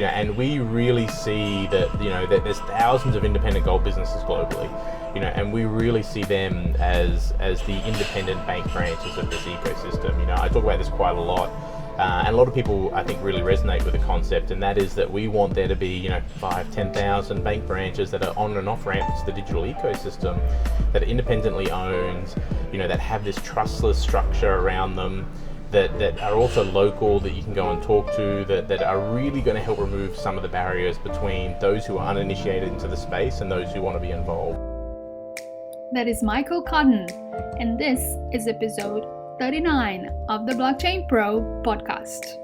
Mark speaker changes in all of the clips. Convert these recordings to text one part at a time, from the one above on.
Speaker 1: and we really see that, that there's thousands of independent gold businesses globally, and we really see them as the independent bank branches of this ecosystem. I talk about this quite a lot. And a lot of people, I think, really resonate with the concept, and that is that we want there to be, 5,000, 10,000 bank branches that are on and off ramps to the digital ecosystem, that are independently owned, that have this trustless structure around them, that are also local, that you can go and talk to, that are really going to help remove some of the barriers between those who are uninitiated into the space and those who want to be involved.
Speaker 2: That is Michael Cotton, and this is episode 39 of the Blockchain Pro podcast.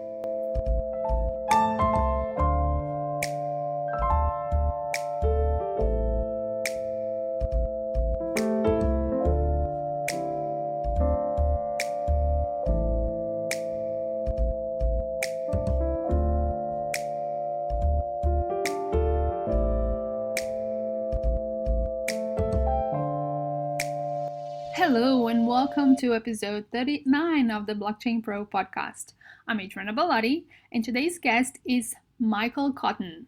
Speaker 2: Hello and welcome to episode 39 of the Blockchain Pro podcast. I'm Adriana, and today's guest is Michael Cotton.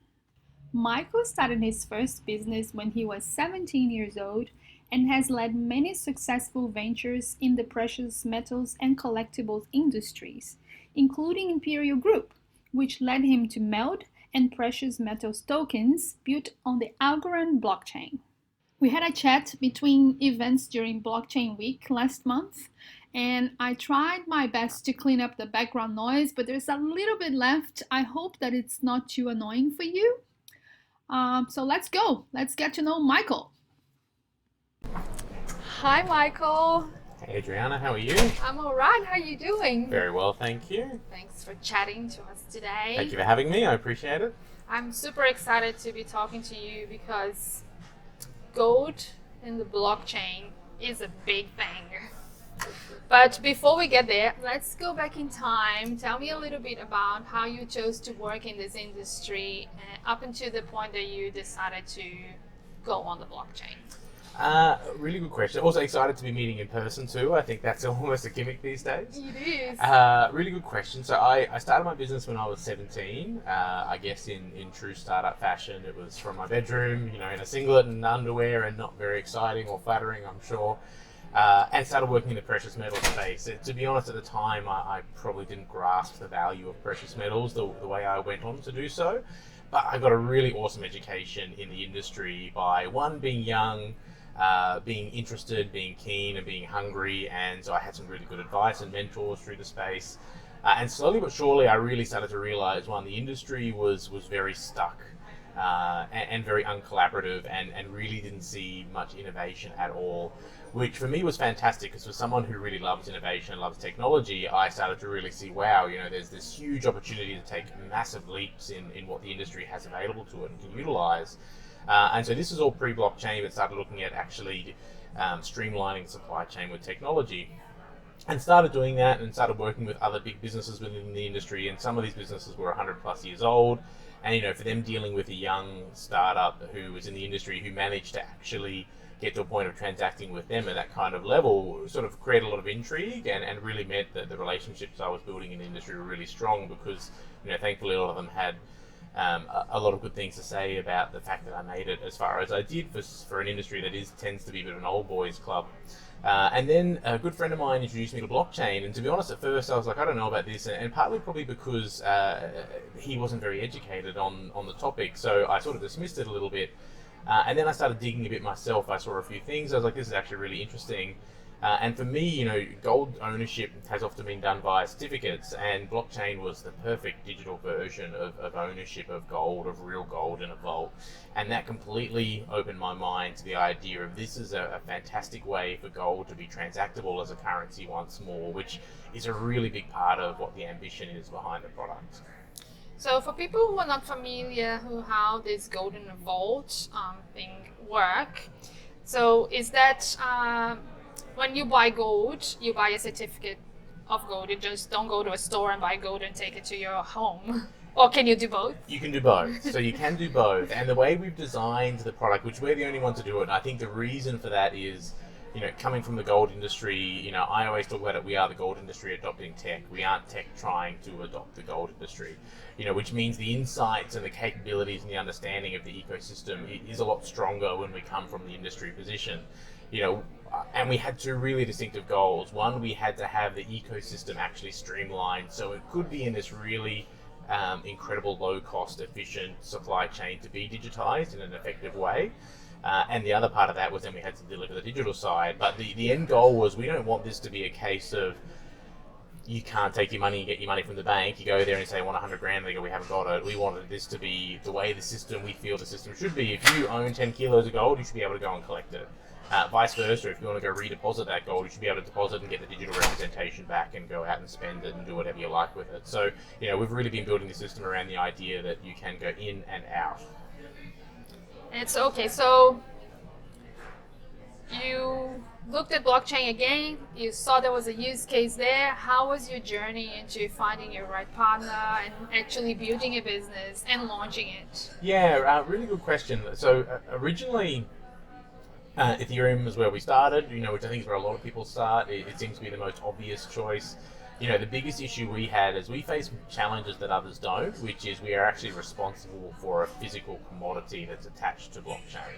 Speaker 2: Michael started his first business when he was 17 years old and has led many successful ventures in the precious metals and collectibles industries, including Imperial Group, which led him to Meld and precious metals tokens built on the Algorand blockchain. We had a chat between events during Blockchain Week last month, and I tried my best to clean up the background noise, but there's a little bit left. I hope that it's not too annoying for you. So let's go. Let's get to know Michael.
Speaker 3: Hi, Michael.
Speaker 1: Hey, Adriana, how are you?
Speaker 3: I'm all right. How are you doing?
Speaker 1: Very well, thank you.
Speaker 3: Thanks for chatting to us today.
Speaker 1: Thank you for having me. I appreciate it.
Speaker 3: I'm super excited to be talking to you because gold in the blockchain is a big thing. But before we get there, let's go back in time. Tell me a little bit about how you chose to work in this industry up until the point that you decided to go on the blockchain.
Speaker 1: Really good question. Also excited to be meeting in person too. I think that's almost a gimmick these days.
Speaker 3: It is.
Speaker 1: Really good question. So I started my business when I was 17. I guess in true startup fashion, it was from my bedroom, in a singlet and underwear, and not very exciting or flattering, I'm sure. And started working in the precious metal space. To be honest, at the time, I probably didn't grasp the value of precious metals the way I went on to do so. But I got a really awesome education in the industry by, one, being young, being interested, being keen, and being hungry, and so I had some really good advice and mentors through the space. And slowly but surely, I really started to realize, one, the industry was very stuck and very uncollaborative, and really didn't see much innovation at all, which for me was fantastic, because for someone who really loves innovation and loves technology, I started to really see, wow, there's this huge opportunity to take massive leaps in what the industry has available to it and can utilize. And so this is all pre-blockchain, but started looking at actually streamlining the supply chain with technology, and started doing that and started working with other big businesses within the industry. And some of these businesses were 100 plus years old. And, for them dealing with a young startup who was in the industry, who managed to actually get to a point of transacting with them at that kind of level, sort of created a lot of intrigue, and really meant that the relationships I was building in the industry were really strong, because, thankfully a lot of them had a lot of good things to say about the fact that I made it as far as I did for an industry that tends to be a bit of an old boys club. And then a good friend of mine introduced me to blockchain, and to be honest, at first I was like, I don't know about this, and partly probably because he wasn't very educated on the topic, so I sort of dismissed it a little bit. And then I started digging a bit myself. I saw a few things. I was like, this is actually really interesting. And for me, gold ownership has often been done via certificates, and blockchain was the perfect digital version of ownership of gold, of real gold in a vault. And that completely opened my mind to the idea of this is a fantastic way for gold to be transactable as a currency once more, which is a really big part of what the ambition is behind the product.
Speaker 3: So for people who are not familiar with how this gold in a vault thing work, so is that when you buy gold, you buy a certificate of gold. You just don't go to a store and buy gold and take it to your home. Or can you do both?
Speaker 1: You can do both. So you can do both. And the way we've designed the product, which we're the only one to do it, and I think the reason for that is coming from the gold industry, I always talk about it, we are the gold industry adopting tech. We aren't tech trying to adopt the gold industry, which means the insights and the capabilities and the understanding of the ecosystem is a lot stronger when we come from the industry position. And we had two really distinctive goals. One, we had to have the ecosystem actually streamlined so it could be in this really incredible low cost, efficient supply chain to be digitized in an effective way. And the other part of that was then we had to deliver the digital side. But the end goal was we don't want this to be a case of you can't take your money and get your money from the bank. You go there and say, I want 100 grand, they go, we haven't got it. We wanted this to be the way we feel the system should be. If you own 10 kilos of gold, you should be able to go and collect it. Vice versa, if you want to go redeposit that gold, you should be able to deposit and get the digital representation back and go out and spend it and do whatever you like with it. So, we've really been building the system around the idea that you can go in and out.
Speaker 3: It's okay. So you looked at blockchain again. You saw there was a use case there. How was your journey into finding your right partner and actually building a business and launching it?
Speaker 1: Yeah, really good question. So originally, Ethereum was where we started. Which I think is where a lot of people start. It seems to be the most obvious choice. The biggest issue we had is we face challenges that others don't, which is we are actually responsible for a physical commodity that's attached to blockchain.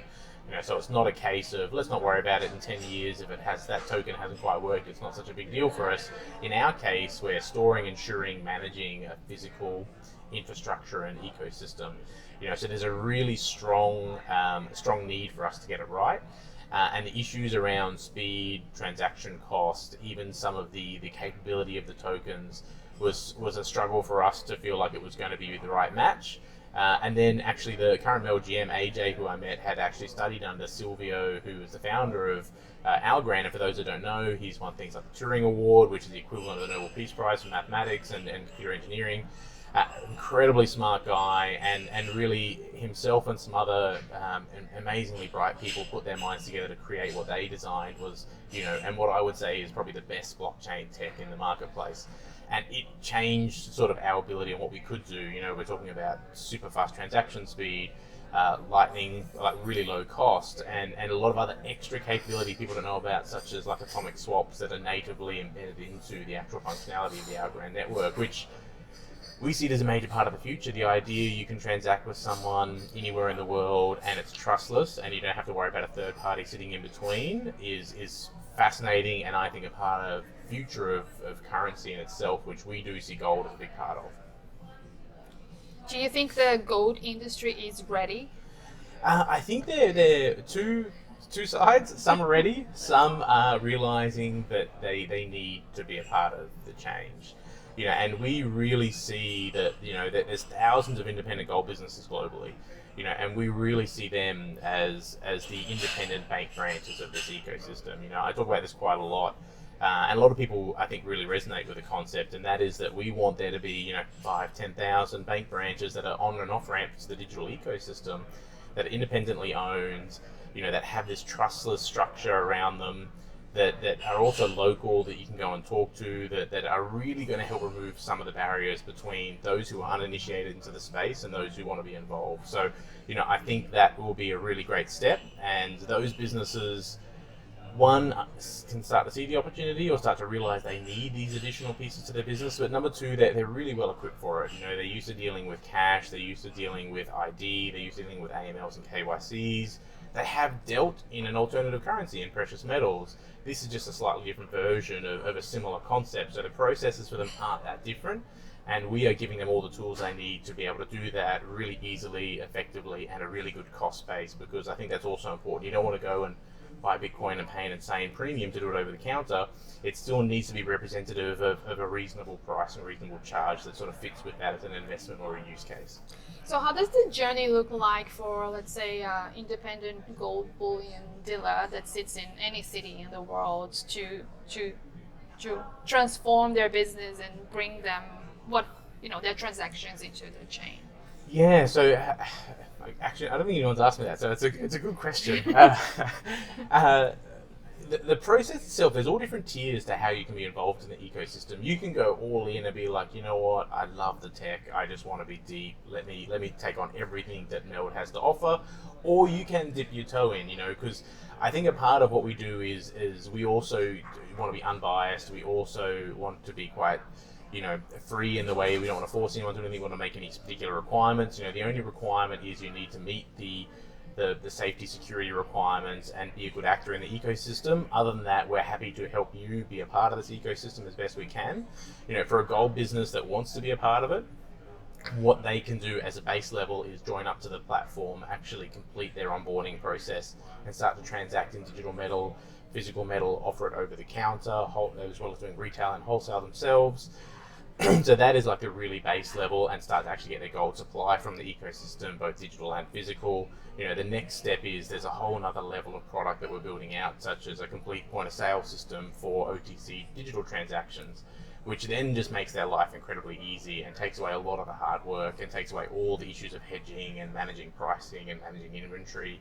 Speaker 1: So it's not a case of let's not worry about it in 10 years if that token hasn't quite worked, it's not such a big deal for us. In our case, we're storing, insuring, managing a physical infrastructure and ecosystem. So there's a really strong need for us to get it right. And the issues around speed, transaction cost, even some of the capability of the tokens was a struggle for us to feel like it was going to be the right match. And then actually the current Meld GM, AJ, who I met, had actually studied under Silvio, who is the founder of Algorand. And for those who don't know, he's won things like the Turing Award, which is the equivalent of the Nobel Peace Prize for mathematics and computer engineering. Incredibly smart guy, and really himself and some other amazingly bright people put their minds together to create what they designed was, and what I would say is probably the best blockchain tech in the marketplace. And it changed sort of our ability and what we could do. We're talking about super fast transaction speed, lightning, like really low cost, and a lot of other extra capability people don't know about, such as like atomic swaps that are natively embedded into the actual functionality of the Algorand network, which we see it as a major part of the future. The idea you can transact with someone anywhere in the world and it's trustless and you don't have to worry about a third party sitting in between is fascinating, and I think a part of future of currency in itself, which we do see gold as a big part of.
Speaker 3: Do you think the gold industry is ready?
Speaker 1: I think they're two sides. Some are ready, some are realizing that they need to be a part of the change. And we really see that, that there's thousands of independent gold businesses globally, and we really see them as the independent bank branches of this ecosystem. I talk about this quite a lot, and a lot of people, I think, really resonate with the concept, and that is that we want there to be, 5,000-10,000 bank branches that are on and off ramps to the digital ecosystem, that are independently owned, that have this trustless structure around them, that are also local, that you can go and talk to, that are really going to help remove some of the barriers between those who are uninitiated into the space and those who want to be involved. So, I think that will be a really great step, and those businesses, one, can start to see the opportunity or start to realize they need these additional pieces to their business, but number two, they're really well equipped for it. They're used to dealing with cash, they're used to dealing with ID, they're used to dealing with AMLs and KYCs. They have dealt in an alternative currency in precious metals. This is just a slightly different version of a similar concept. So the processes for them aren't that different, and we are giving them all the tools they need to be able to do that really easily, effectively, and a really good cost base, because I think that's also important. You don't want to go and buy Bitcoin and pay an insane premium to do it over the counter. It still needs to be representative of a reasonable price and reasonable charge that sort of fits with that as an investment or a use case.
Speaker 3: So how does the journey look like for, let's say, independent gold bullion dealer that sits in any city in the world to transform their business and bring them their transactions into the chain?
Speaker 1: Yeah, so actually, I don't think anyone's asked me that, so it's a good question. the process itself, there's all different tiers to how you can be involved in the ecosystem. You can go all in and be like, you know what, I love the tech, I just want to be deep, let me take on everything that Meld has to offer. Or you can dip your toe in, because I think a part of what we do is we also want to be unbiased. We also want to be quite free in the way. We don't want to force anyone to do anything. We want to make any particular requirements. The only requirement is you need to meet the safety security requirements and be a good actor in the ecosystem. Other than that, we're happy to help you be a part of this ecosystem as best we can. For a gold business that wants to be a part of it, what they can do as a base level is join up to the platform, actually complete their onboarding process and start to transact in digital metal, physical metal, offer it over the counter, as well as doing retail and wholesale themselves. So that is like a really base level, and start to actually get their gold supply from the ecosystem, both digital and physical. The next step is there's a whole other level of product that we're building out, such as a complete point of sale system for OTC digital transactions, which then just makes their life incredibly easy and takes away a lot of the hard work and takes away all the issues of hedging and managing pricing and managing inventory.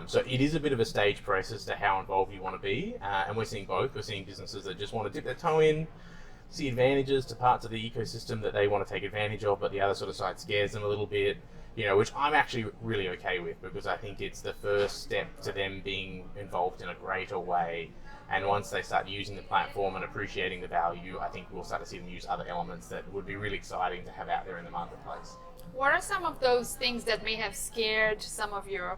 Speaker 1: So it is a bit of a stage process to how involved you want to be, and we're seeing both. We're seeing businesses that just want to dip their toe in, see advantages to parts of the ecosystem that they want to take advantage of, but the other sort of side scares them a little bit, which I'm actually really okay with, because I think it's the first step to them being involved in a greater way. And once they start using the platform and appreciating the value, I think we'll start to see them use other elements that would be really exciting to have out there in the marketplace.
Speaker 3: What are some of those things that may have scared some of your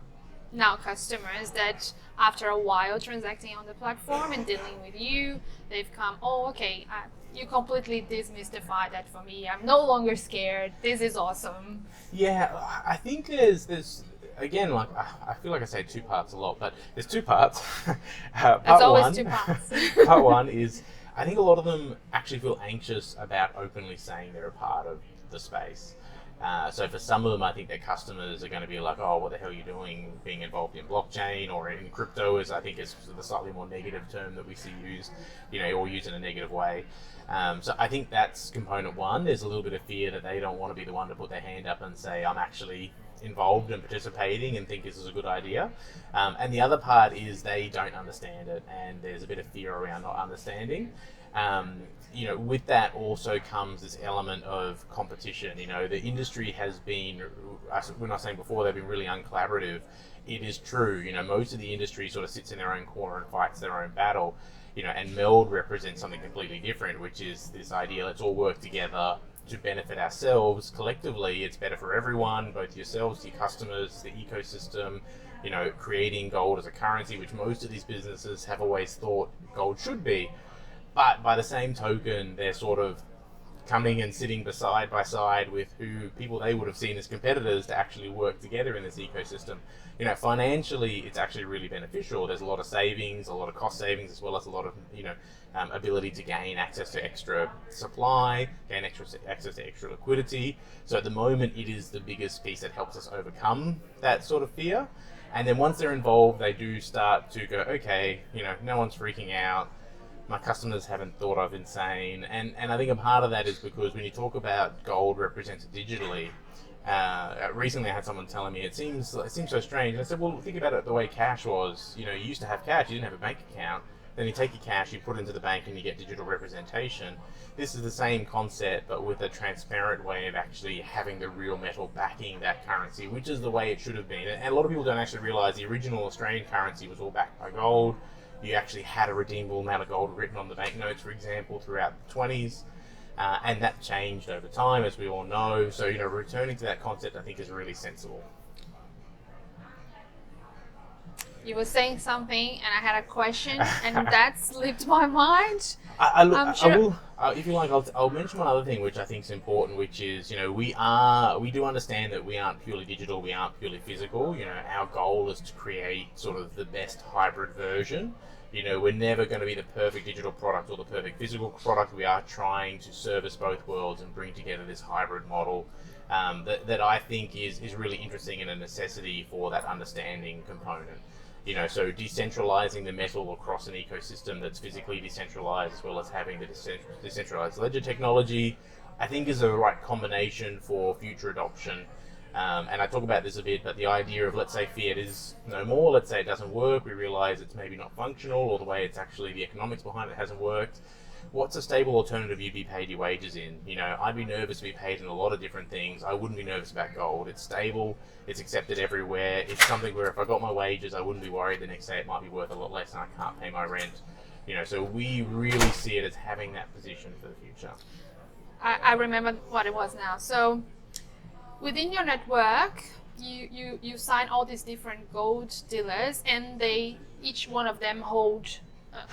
Speaker 3: now customers that after a while transacting on the platform and dealing with you, they've come, oh, okay, you completely demystified that for me. I'm no longer scared. This is awesome.
Speaker 1: Yeah, I think there's again, like I feel like I say two parts a lot, but there's two parts.
Speaker 3: There's always two parts.
Speaker 1: Part one is I think a lot of them actually feel anxious about openly saying they're a part of the space. So for some of them, I think their customers are going to be like, oh, what the hell are you doing being involved in blockchain or in crypto, I think is the slightly more negative term that we see used, or used in a negative way. So I think that's component one. There's a little bit of fear that they don't want to be the one to put their hand up and say, I'm actually involved and participating and think this is a good idea. And the other part is they don't understand it, and there's a bit of fear around not understanding. With that also comes this element of competition. The industry has been, when I was saying before, they've been really uncollaborative. It is true. Most of the industry sort of sits in their own corner and fights their own battle. And Meld represents something completely different, which is this idea, let's all work together to benefit ourselves collectively. It's better for everyone, both yourselves, your customers, the ecosystem, creating gold as a currency, which most of these businesses have always thought gold should be. But by the same token, they're sort of coming and sitting side by side with people they would have seen as competitors to actually work together in this ecosystem. Financially, it's actually really beneficial. There's a lot of savings, a lot of cost savings, as well as a lot of, ability to gain access to extra supply, gain access to extra liquidity. So at the moment, it is the biggest piece that helps us overcome that sort of fear. And then once they're involved, they do start to go, okay, no one's freaking out. My customers haven't thought I've insane. And I think a part of that is because when you talk about gold represented digitally, recently I had someone telling me it seems so strange. And I said, well, think about it the way cash was. You used to have cash, you didn't have a bank account. Then you take your cash, you put it into the bank, and you get digital representation. This is the same concept, but with a transparent way of actually having the real metal backing that currency, which is the way it should have been. And a lot of people don't actually realize the original Australian currency was all backed by gold. You actually had a redeemable amount of gold written on the banknotes, for example, throughout the 20s. And that changed over time, as we all know. So, returning to that concept, I think, is really sensible.
Speaker 3: You were saying something, and I had a question, and that slipped my mind.
Speaker 1: I'm sure. I will, if you like, I'll mention one other thing which I think is important, which is, we do understand that we aren't purely digital, we aren't purely physical. Our goal is to create sort of the best hybrid version. We're never going to be the perfect digital product or the perfect physical product. We are trying to service both worlds and bring together this hybrid model that I think is really interesting and a necessity for that understanding component. So decentralizing the metal across an ecosystem that's physically decentralized, as well as having the decentralized ledger technology, I think is the right combination for future adoption. And I talk about this a bit, but the idea of, let's say fiat is no more, let's say it doesn't work, we realize it's maybe not functional, or the way it's actually, the economics behind it hasn't worked. What's a stable alternative you'd be paid your wages in? I'd be nervous to be paid in a lot of different things. I wouldn't be nervous about gold. It's stable, it's accepted everywhere. It's something where if I got my wages, I wouldn't be worried the next day it might be worth a lot less and I can't pay my rent. So we really see it as having that position for the future.
Speaker 3: I remember what it was now. So within your network, you sign all these different gold dealers, and each one of them hold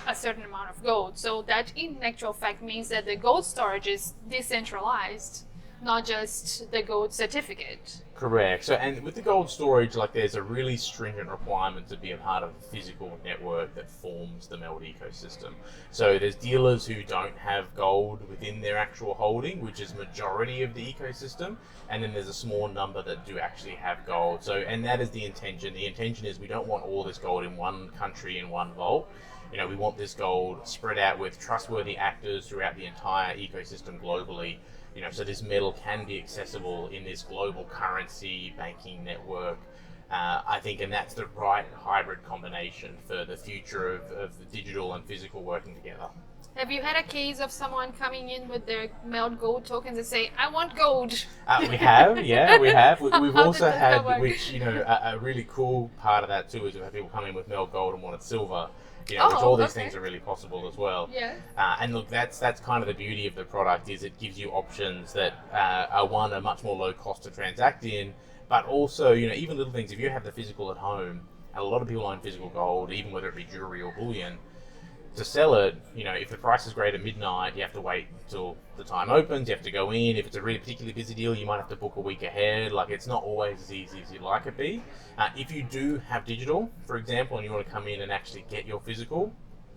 Speaker 3: a certain amount of gold. So that in actual fact means that the gold storage is decentralized, not just the gold certificate.
Speaker 1: Correct. So, and with the gold storage, there's a really stringent requirement to be a part of a physical network that forms the Meld ecosystem. So there's dealers who don't have gold within their actual holding, which is majority of the ecosystem, and then there's a small number that do actually have gold. So, and that is the intention. The intention is we don't want all this gold in one country in one vault. We want this gold spread out with trustworthy actors throughout the entire ecosystem globally. So this metal can be accessible in this global currency banking network. I think, and that's the right hybrid combination for the future of the digital and physical working together.
Speaker 3: Have you had a case of someone coming in with their Meld Gold tokens and say, I want gold?
Speaker 1: We have, yeah, we have. We've
Speaker 3: How
Speaker 1: also
Speaker 3: did that
Speaker 1: had,
Speaker 3: work?
Speaker 1: which, a really cool part of that too is we've had people come in with Meld Gold and wanted silver. Which
Speaker 3: Oh,
Speaker 1: all these
Speaker 3: okay.
Speaker 1: things are really possible as well.
Speaker 3: Yes.
Speaker 1: And look, that's kind of the beauty of the product, is it gives you options that are much more low cost to transact in, but also, even little things. If you have the physical at home, and a lot of people own physical gold, even whether it be jewelry or bullion, to sell it, if the price is great at midnight, you have to wait until the time opens, you have to go in. If it's a really particularly busy deal, you might have to book a week ahead. It's not always as easy as you'd like it be. If you do have digital, for example, and you want to come in and actually get your physical,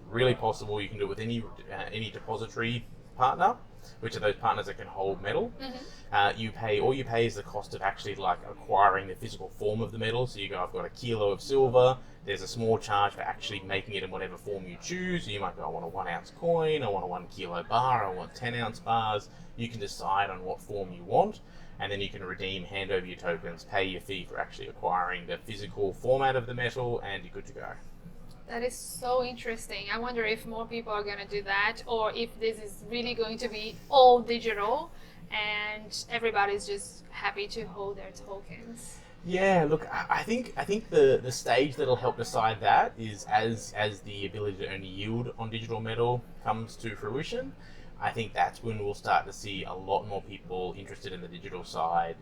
Speaker 1: really possible. You can do it with any depository partner, which are those partners that can hold metal.
Speaker 3: Mm-hmm.
Speaker 1: All you pay is the cost of actually acquiring the physical form of the metal. So you go, I've got a kilo of silver. There's a small charge for actually making it in whatever form you choose. You might go, I want a 1 ounce coin, I want a 1 kilo bar, I want 10 ounce bars. You can decide on what form you want, and then you can redeem, hand over your tokens, pay your fee for actually acquiring the physical format of the metal, and you're good to go.
Speaker 3: That is so interesting. I wonder if more people are going to do that, or if this is really going to be all digital and everybody's just happy to hold their tokens.
Speaker 1: Yeah, look, I think the stage that'll help decide that is as the ability to earn yield on digital metal comes to fruition. I think that's when we'll start to see a lot more people interested in the digital side,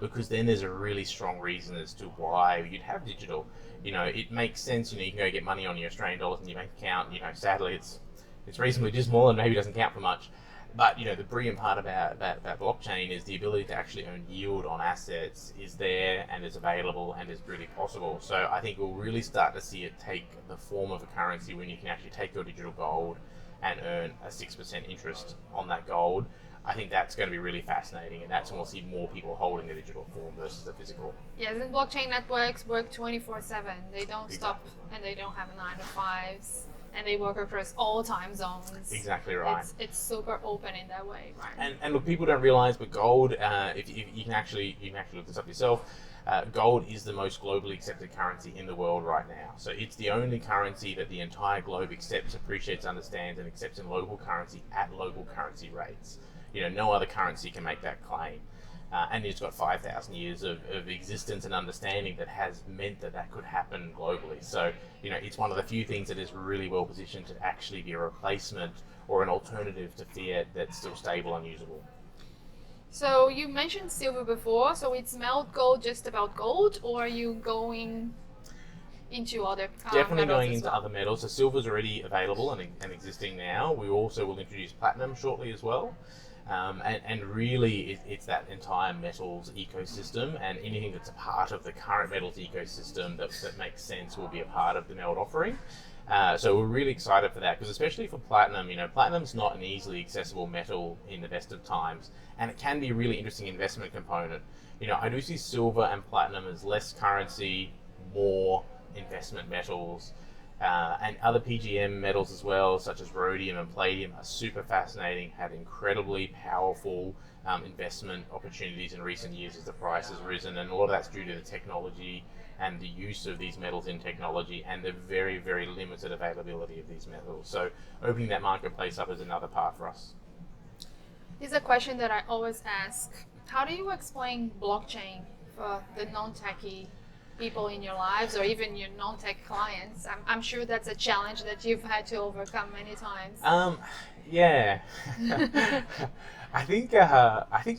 Speaker 1: because then there's a really strong reason as to why you'd have digital. It makes sense. You can go get money on your Australian dollars in your bank account. Sadly, it's reasonably dismal and maybe doesn't count for much. But the brilliant part about blockchain is the ability to actually earn yield on assets is there and is available and is really possible. So I think we'll really start to see it take the form of a currency when you can actually take your digital gold and earn a 6% interest on that gold. I think that's going to be really fascinating, and that's when we'll see more people holding the digital form versus the physical.
Speaker 3: Yes, and blockchain networks work 24/7. They don't stop,
Speaker 1: Exactly.
Speaker 3: and they don't have 9 to 5s, and they work across all time zones.
Speaker 1: Exactly right.
Speaker 3: It's super open in that way, right?
Speaker 1: And look, people don't realize, but gold, if you can actually look this up yourself, gold is the most globally accepted currency in the world right now. So it's the only currency that the entire globe accepts, appreciates, understands, and accepts in local currency at local currency rates. No other currency can make that claim. And it's got 5,000 years of existence and understanding that has meant that could happen globally. So, it's one of the few things that is really well positioned to actually be a replacement or an alternative to fiat that's still stable and usable.
Speaker 3: So you mentioned silver before, so it's Meld Gold just about gold, or are you going into other
Speaker 1: Definitely
Speaker 3: metals
Speaker 1: going
Speaker 3: as
Speaker 1: into
Speaker 3: well?
Speaker 1: other metals. So silver's already available and existing now. We also will introduce platinum shortly as well. And really, it's that entire metals ecosystem, and anything that's a part of the current metals ecosystem that makes sense will be a part of the Meld offering. So we're really excited for that, because especially for platinum, platinum's not an easily accessible metal in the best of times, and it can be a really interesting investment component. I do see silver and platinum as less currency, more investment metals. And other PGM metals as well, such as rhodium and palladium, are super fascinating, had incredibly powerful investment opportunities in recent years as the price has risen, and a lot of that's due to the technology and the use of these metals in technology and the very, very limited availability of these metals. So opening that marketplace up is another part for us.
Speaker 3: This is a question that I always ask. How do you explain blockchain for the non-techie people in your lives, or even your non-tech clients? I'm sure that's a challenge that you've had to overcome many times.
Speaker 1: Yeah. I think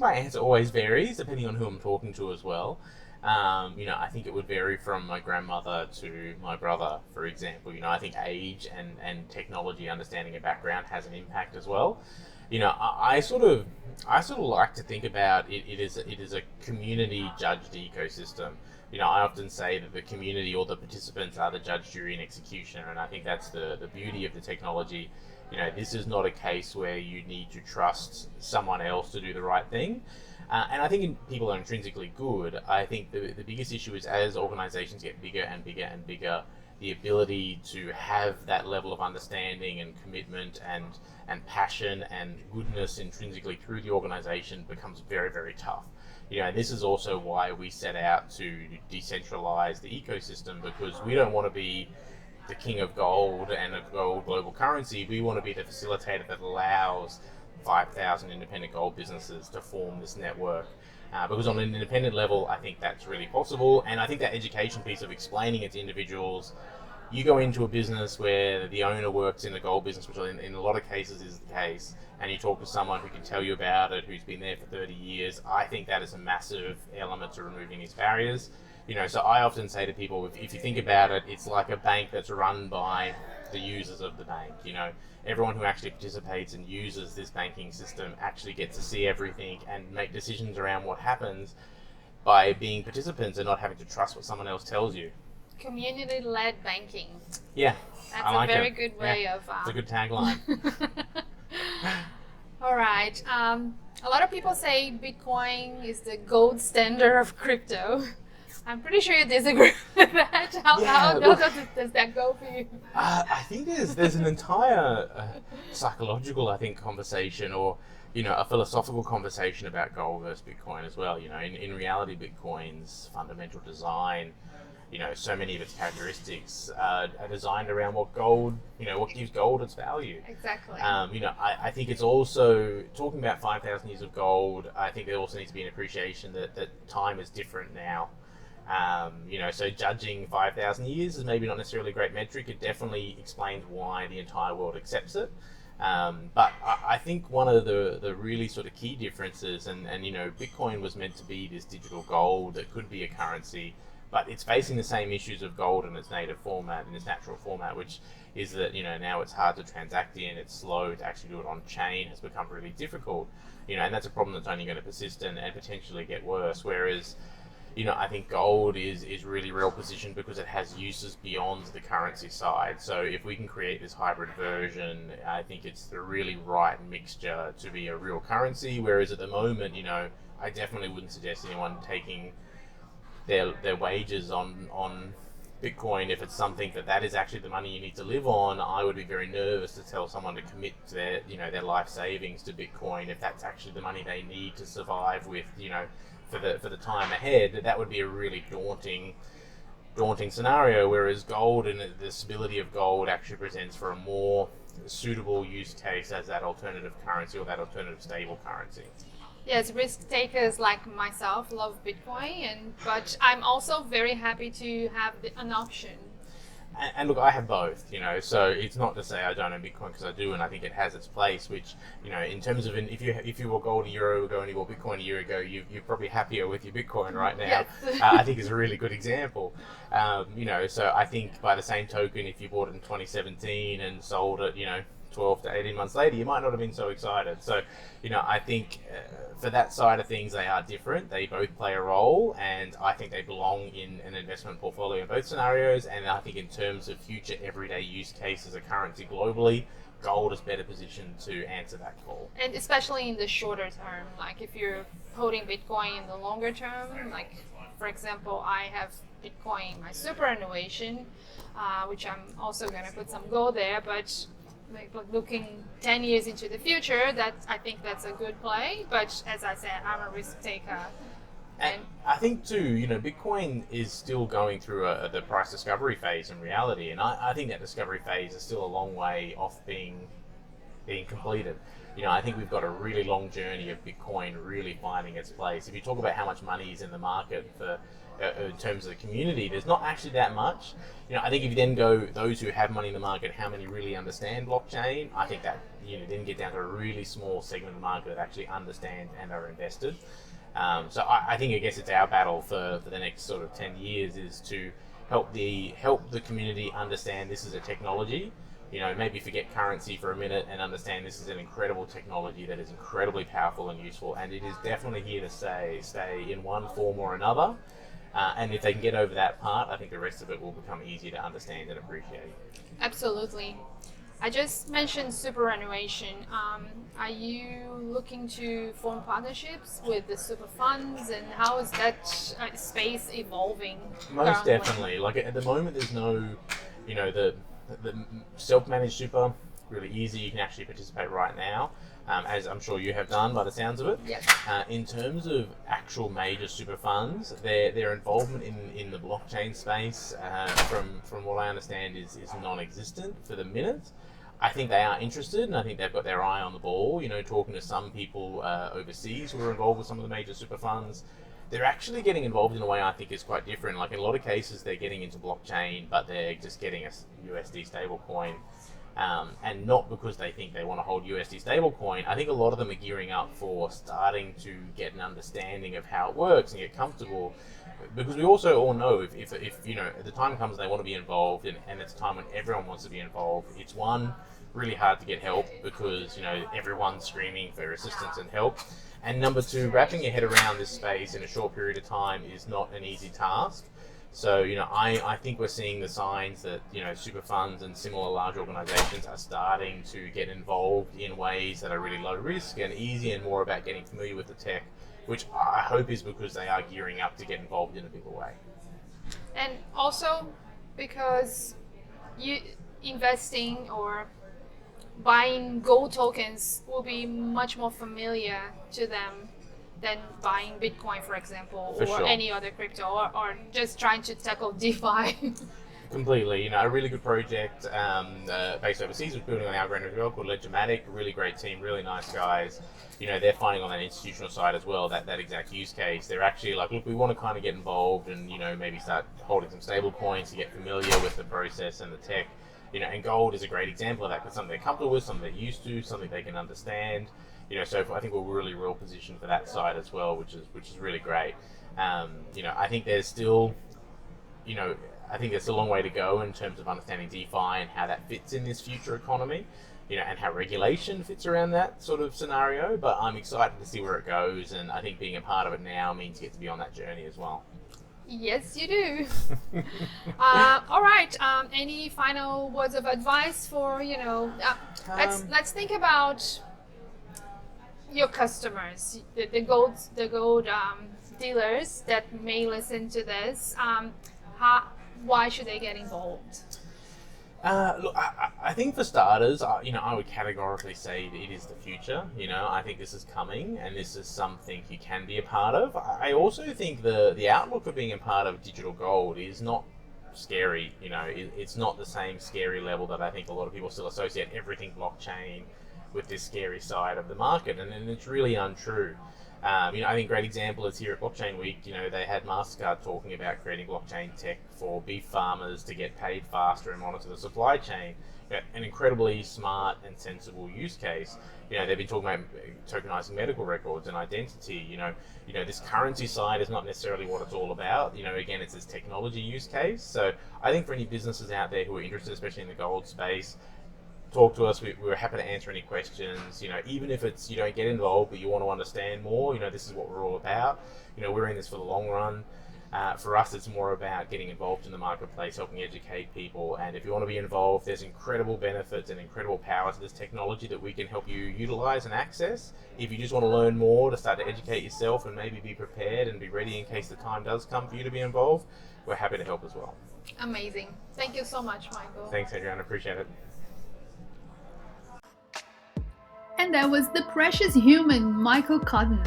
Speaker 1: my answer always varies depending on who I'm talking to as well. I think it would vary from my grandmother to my brother, for example. I think age and technology understanding and background has an impact as well. I sort of like to think about it is a community judged ecosystem. I often say that the community or the participants are the judge, jury, and executioner, and I think that's the beauty of the technology. This is not a case where you need to trust someone else to do the right thing. And I think people are intrinsically good. I think the biggest issue is as organizations get bigger and bigger and bigger, the ability to have that level of understanding and commitment and passion and goodness intrinsically through the organization becomes very, very tough. This is also why we set out to decentralize the ecosystem, because we don't want to be the king of gold and a gold global currency. We want to be the facilitator that allows 5,000 independent gold businesses to form this network. Because on an independent level, I think that's really possible. And I think that education piece of explaining it to individuals, you go into a business where the owner works in the gold business, which in a lot of cases is the case, and you talk to someone who can tell you about it, who's been there for 30 years, I think that is a massive element to removing these barriers. So I often say to people, if you think about it, it's like a bank that's run by the users of the bank. Everyone who actually participates and uses this banking system actually gets to see everything and make decisions around what happens by being participants and not having to trust what someone else tells you.
Speaker 3: Community-led banking.
Speaker 1: Yeah,
Speaker 3: that's
Speaker 1: I like
Speaker 3: a very
Speaker 1: it.
Speaker 3: good way of.
Speaker 1: It's a good tagline.
Speaker 3: All right. A lot of people say Bitcoin is the gold standard of crypto. I'm pretty sure you disagree with that. How does that go for you?
Speaker 1: I think there's an entire psychological, conversation, or a philosophical conversation about gold versus Bitcoin as well. In reality, Bitcoin's fundamental design, so many of its characteristics are designed around what gives gold its value.
Speaker 3: Exactly.
Speaker 1: I think it's also talking about 5,000 years of gold. I think there also needs to be an appreciation that time is different now. So judging 5,000 years is maybe not necessarily a great metric. It definitely explains why the entire world accepts it. But I think one of the really sort of key differences, and Bitcoin was meant to be this digital gold that could be a currency, but it's facing the same issues of gold in its native format, in its natural format, which is that, now it's hard to transact in, it's slow to actually do it on chain, has become really difficult, and that's a problem that's only going to persist and potentially get worse. Whereas, I think gold is really well positioned because it has uses beyond the currency side. So if we can create this hybrid version, I think it's the really right mixture to be a real currency. Whereas at the moment, I definitely wouldn't suggest anyone taking their wages on Bitcoin if it's something that is actually the money you need to live on. I would be very nervous to tell someone to commit their life savings to Bitcoin if that's actually the money they need to survive with, for the time ahead. That would be a really daunting scenario, whereas gold and the stability of gold actually presents for a more suitable use case as that alternative currency or that alternative stable currency.
Speaker 3: Yes, risk takers like myself love Bitcoin, but I'm also very happy to have an option.
Speaker 1: And look, I have both, so it's not to say I don't own Bitcoin, because I do, and I think it has its place, which, in terms of if you were gold a year ago and you bought Bitcoin a year ago, you're probably happier with your Bitcoin right now.
Speaker 3: Yes.
Speaker 1: I think is a really good example. So I think by the same token, if you bought it in 2017 and sold it, 12 to 18 months later, you might not have been so excited. So, I think for that side of things, they are different. They both play a role, and I think they belong in an investment portfolio in both scenarios. And I think in terms of future everyday use case as a currency globally, gold is better positioned to answer that call.
Speaker 3: And especially in the shorter term, like if you're holding Bitcoin in the longer term, like for example, I have Bitcoin, my superannuation, which I'm also going to put some gold there, but looking 10 years into the future, I think that's a good play. But as I said, I'm a risk taker.
Speaker 1: And I think too, Bitcoin is still going through the price discovery phase in reality, and I think that discovery phase is still a long way off being completed. I think we've got a really long journey of Bitcoin really finding its place. If you talk about how much money is in the market for in terms of the community, there's not actually that much. I think if you then go those who have money in the market, how many really understand blockchain? I think that then get down to a really small segment of the market that actually understand and are invested. So I think, I guess it's our battle for the next sort of 10 years is to help the community understand this is a technology. Maybe forget currency for a minute and understand this is an incredible technology that is incredibly powerful and useful, and it is definitely here to stay in one form or another. And if they can get over that part, I think the rest of it will become easier to understand and appreciate.
Speaker 3: Absolutely. I just mentioned superannuation. Are you looking to form partnerships with the super funds, and how is that space evolving?
Speaker 1: Most definitely. Like at the moment, there's no, the self-managed super, really easy. You can actually participate right now, as I'm sure you have done by the sounds of it.
Speaker 3: Yes.
Speaker 1: In terms of actual major super funds, their involvement in the blockchain space, from what I understand, is non-existent for the minute. I think they are interested, and I think they've got their eye on the ball. Talking to some people overseas who are involved with some of the major super funds, they're actually getting involved in a way I think is quite different. Like in a lot of cases, they're getting into blockchain, but they're just getting a USD stablecoin, and not because they think they want to hold USD stablecoin. I think a lot of them are gearing up for starting to get an understanding of how it works and get comfortable. Because we also all know if the time comes they want to be involved, and it's a time when everyone wants to be involved, it's really hard to get help because everyone's screaming for assistance and help. And number two, wrapping your head around this space in a short period of time is not an easy task. So, I think we're seeing the signs that, super funds and similar large organizations are starting to get involved in ways that are really low risk and easy and more about getting familiar with the tech, which I hope is because they are gearing up to get involved in a bigger way.
Speaker 3: And also because you investing or buying gold tokens will be much more familiar to them than buying Bitcoin, for example, or any other crypto, or just trying to tackle DeFi.
Speaker 1: Completely. A really good project based overseas was building on our ground as well, called Ledgermatic. Really great team, really nice guys. They're finding on that institutional side as well that exact use case. They're actually like, look, we want to kind of get involved and maybe start holding some stable coins to get familiar with the process and the tech. And gold is a great example of that because something they're comfortable with, something they're used to, something they can understand. So I think we're really well positioned for that side as well, which is really great. I think there's still, I think there's a long way to go in terms of understanding DeFi and how that fits in this future economy, and how regulation fits around that sort of scenario. But I'm excited to see where it goes, and I think being a part of it now means you get to be on that journey as well.
Speaker 3: Yes, you do. All right. Any final words of advice for let's think about your customers, the gold dealers that may listen to this. Why should they get involved?
Speaker 1: Look, I think for starters, I would categorically say that it is the future. I think this is coming, and this is something you can be a part of. I also think the outlook of being a part of digital gold is not scary. It's not the same scary level that I think a lot of people still associate everything blockchain with this scary side of the market, and it's really untrue. I think a great example is here at Blockchain Week. They had MasterCard talking about creating blockchain tech for beef farmers to get paid faster and monitor the supply chain. An incredibly smart and sensible use case. They've been talking about tokenizing medical records and identity. This currency side is not necessarily what it's all about. Again, it's this technology use case. So I think for any businesses out there who are interested, especially in the gold space, talk to us. We're happy to answer any questions. Even if it's you don't get involved but you want to understand more, this is what we're all about. We're in this for the long run. For us, it's more about getting involved in the marketplace, helping educate people. And if you want to be involved, there's incredible benefits and incredible power to this technology that we can help you utilize and access. If you just want to learn more to start to educate yourself and maybe be prepared and be ready in case the time does come for you to be involved, we're happy to help as well.
Speaker 3: Amazing. Thank you so much, Michael.
Speaker 1: Thanks, Adriana. Appreciate it.
Speaker 2: And that was the precious human, Michael Cotton.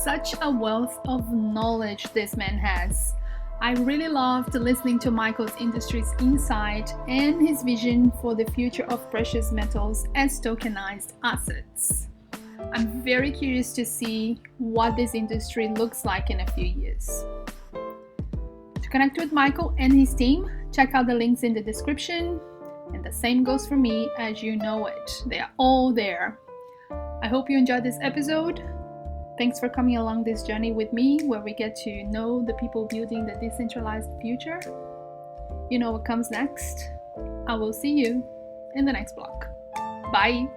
Speaker 2: Such a wealth of knowledge this man has. I really loved listening to Michael's industry's insight and his vision for the future of precious metals as tokenized assets. I'm very curious to see what this industry looks like in a few years. To connect with Michael and his team, check out the links in the description. And the same goes for me, as you know it. They are all there. I hope you enjoyed this episode. Thanks for coming along this journey with me, where we get to know the people building the decentralized future. You know what comes next. I will see you in the next block. Bye!